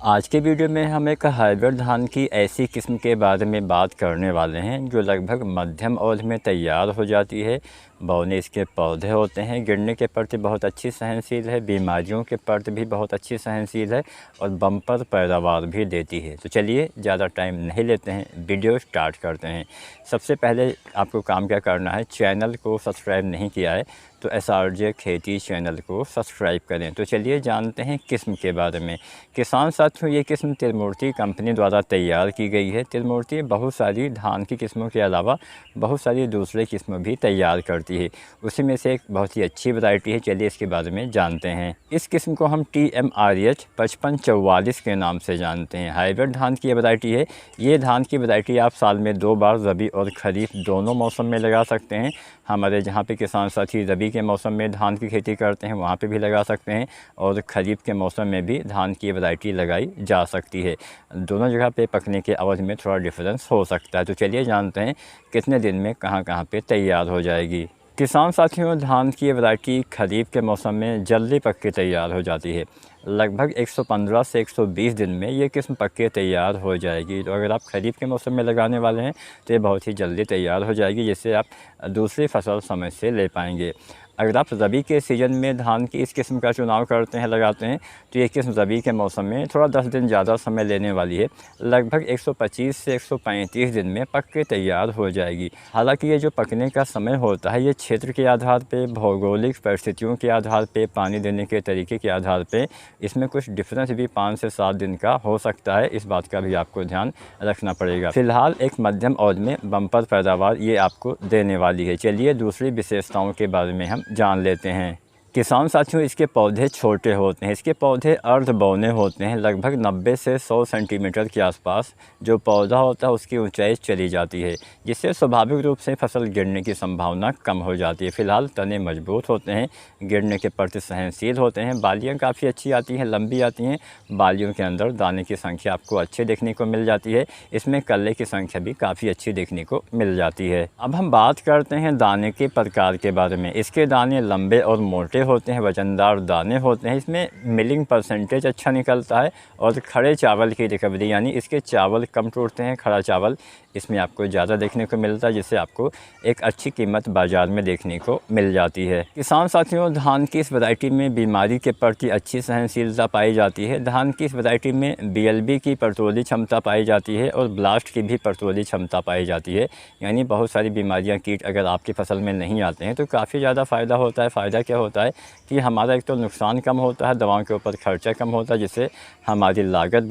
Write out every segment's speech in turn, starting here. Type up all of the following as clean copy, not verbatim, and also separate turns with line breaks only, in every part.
आज के वीडियो में हम एक हाइब्रिड धान की ऐसी किस्म के बारे में बात करने वाले हैं जो लगभग मध्यम अवधि में तैयार हो जाती है। बौने इसके पौधे होते हैं, गिरने के प्रति बहुत अच्छी सहनशील है, बीमारियों के प्रति भी बहुत अच्छी सहनशील है और बम्पर पैदावार भी देती है। तो चलिए ज़्यादा टाइम नहीं लेते हैं, वीडियो स्टार्ट करते हैं। सबसे पहले आपको काम क्या करना है, चैनल को सब्सक्राइब नहीं किया है तो SRJ खेती चैनल को सब्सक्राइब करें। तो चलिए जानते हैं किस्म के बारे में। किसान साथियों, ये किस्म त्रिमूर्ति कंपनी द्वारा तैयार की गई है। त्रिमूर्ति बहुत सारी धान की किस्मों के अलावा बहुत सारी दूसरी किस्में भी तैयार करती है, उसी में से एक बहुत ही अच्छी वैरायटी है। चलिए इसके बारे में जानते हैं। इस किस्म को हम TMRH 5544 के नाम से जानते हैं। हाइब्रिड धान की ये वैरायटी है। ये धान की वैरायटी आप साल में 2 बार रबी और खरीफ दोनों मौसम में लगा सकते हैं। हमारे जहाँ पे किसान साथी रबी के मौसम में धान की खेती करते हैं वहाँ पे भी लगा सकते हैं और ख़रीफ के मौसम में भी धान की वैरायटी लगाई जा सकती है। दोनों जगह पे पकने के अवधि में थोड़ा डिफरेंस हो सकता है। तो चलिए जानते हैं कितने दिन में कहाँ पे तैयार हो जाएगी। किसान साथियों, धान की वैरायटी खरीफ के मौसम में जल्दी पक के तैयार हो जाती है। लगभग 115 से 120 दिन में ये किस्म पक के तैयार हो जाएगी। तो अगर आप खरीफ के मौसम में लगाने वाले हैं तो ये बहुत ही जल्दी तैयार हो जाएगी, जिससे आप दूसरी फसल समय से ले पाएंगे। अगर आप रबी के सीज़न में धान की इस किस्म का चुनाव करते हैं, लगाते हैं, तो ये किस्म रबी के मौसम में थोड़ा 10 दिन ज़्यादा समय लेने वाली है। लगभग 125 से 135 दिन में पक के तैयार हो जाएगी। हालांकि ये जो पकने का समय होता है, ये क्षेत्र के आधार पे, भौगोलिक परिस्थितियों के आधार पे, पानी देने के तरीके के आधार पे इसमें कुछ डिफरेंस भी 5 से 7 दिन का हो सकता है। इस बात का भी आपको ध्यान रखना पड़ेगा। फिलहाल एक मध्यम अवधि में बम्पर पैदावार ये आपको देने वाली है। चलिए दूसरी विशेषताओं के बारे में हम जान लेते हैं। किसान साथियों, इसके पौधे छोटे होते हैं। इसके पौधे अर्ध बौने होते हैं। लगभग 90 से 100 सेंटीमीटर के आसपास जो पौधा होता है उसकी ऊंचाई चली जाती है, जिससे स्वाभाविक रूप से फसल गिरने की संभावना कम हो जाती है। फिलहाल तने मजबूत होते हैं, गिरने के प्रति सहनशील होते हैं। बालियाँ काफ़ी अच्छी आती हैं, लंबी आती हैं। बालियों के अंदर दाने की संख्या आपको अच्छी देखने को मिल जाती है। इसमें कल्ले की संख्या भी काफ़ी अच्छी देखने को मिल जाती है। अब हम बात करते हैं दाने के प्रकार के बारे में। इसके दाने लंबे और मोटे होते हैं, वजनदार दाने होते हैं। इसमें मिलिंग परसेंटेज अच्छा निकलता है और खड़े चावल की रिकवरी, यानी इसके चावल कम टूटते हैं। खड़ा चावल इसमें आपको ज़्यादा देखने को मिलता है, जिससे आपको एक अच्छी कीमत बाज़ार में देखने को मिल जाती है। किसान साथियों, धान की इस वैरायटी में बीमारी के प्रति अच्छी सहनशीलता पाई जाती है। धान की इस वैरायटी में BLB की प्रतिरोधी क्षमता पाई जाती है और ब्लास्ट की भी प्रतिरोधी क्षमता पाई जाती है। यानी बहुत सारी बीमारियाँ, कीट अगर आपकी फसल में नहीं आते हैं तो काफ़ी ज़्यादा फ़ायदा होता है। फ़ायदा क्या होता है कि हमारा एक तो नुकसान कम होता है, दवाओं के ऊपर खर्चा कम होता है, जिससे हमारी लागत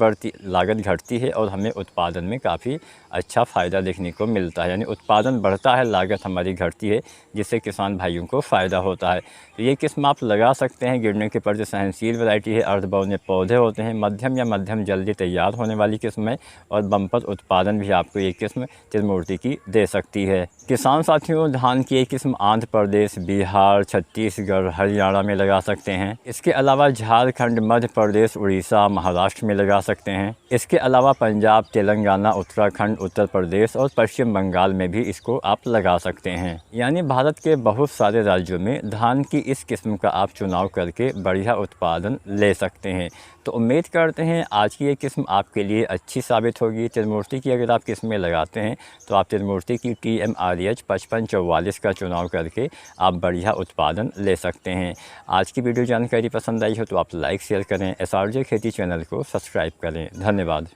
घटती है और हमें उत्पादन में काफ़ी अच्छा फ़ायदा देखने को मिलता है। यानी उत्पादन बढ़ता है, लागत हमारी घटती है, जिससे किसान भाइयों को फ़ायदा होता है। तो ये किस्म आप लगा सकते हैं। गिरने के प्रति सहनशील वैरायटी है, अर्ध बौने पौधे होते हैं, मध्यम जल्दी तैयार होने वाली किस्म है और बम्पर उत्पादन भी आपको ये किस्म त्रिमूर्ति की दे सकती है। किसान साथियों, धान की एक किस्म आंध्र प्रदेश, बिहार, छत्तीसगढ़, हरियाणा में लगा सकते हैं। इसके अलावा झारखंड, मध्य प्रदेश, उड़ीसा, महाराष्ट्र में लगा सकते हैं। इसके अलावा पंजाब, तेलंगाना, उत्तराखंड, उत्तर प्रदेश और पश्चिम बंगाल में भी इसको आप लगा सकते हैं। यानी भारत के बहुत सारे राज्यों में धान की इस किस्म का आप चुनाव करके बढ़िया उत्पादन ले सकते हैं। तो उम्मीद करते हैं आज की ये किस्म आपके लिए अच्छी साबित होगी। त्रिमूर्ति की अगर आप किस्में लगाते हैं तो आप त्रिमूर्ति की TMRH 5544 का चुनाव करके आप बढ़िया उत्पादन ले सकते हैं। आज की वीडियो जानकारी पसंद आई हो तो आप लाइक शेयर करें, SRJ खेती चैनल को सब्सक्राइब करें। धन्यवाद।